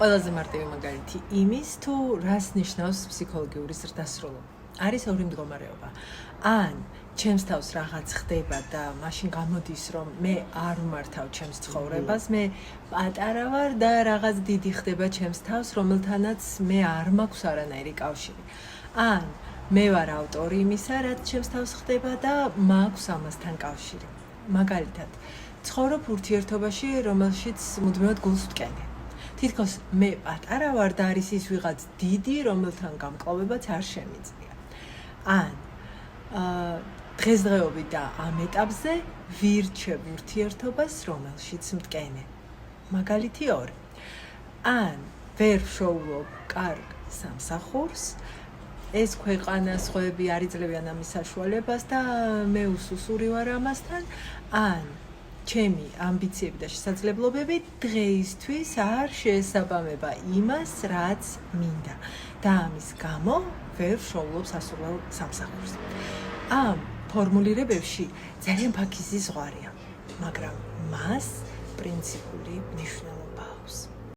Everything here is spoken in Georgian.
ყველაზე მარტივი მაგალითი იმის, თუ რას ნიშნავს ფსიქოლოგიური ზრდასრულობა. არის ორი მდგომარეობა. ან ჩემს თავს რაღაც ხდება და მაშინ გამოდის, რომ მე არ უმართავ ჩემს ცხოვრებას, მე პატარა ვარ და რაღაც დიდი ხდება ჩემს თავს, რომელთანაც მე არ მაქვს არანაირი კავშირი. ან მე ვარ ავტორი იმისა, რაც ჩემს თავს ხდება და მაქვს ამასთან კავშირი. მაგალითად, ცხოვრობ ურთიერთობაში, რომელშიც მუდმივად გულს ვტკენი. თითქოს მე პატარა ვარ და არის ის ვიღაც დიდი, რომელთან გამკლავებაც არ შემიძლია. ან დღესდღეობით და ამ ეტაპზე ვირჩევ ურთიერთობას, რომელშიც მტკენე. მაგალითი 2. ან ვერ ვშოულობ კარგ სამსახურს, ეს ქვეყანა სხვაები არ იძლევიან ამის საშუალებას და მე უსუსური ვარ ამასთან, ან ჩემი ამბიციები და შესაძლებლობები დღეისთვის არ შეესაბამება იმას, რაც მინდა და ამის გამო ვერ ვშოულობ სასურველ სამსახურს. ამ ფორმულირებებში ძალიან ფაქიზი ზღვარია, მაგრამ მას პრინციპული მნიშვნელობა აქვს.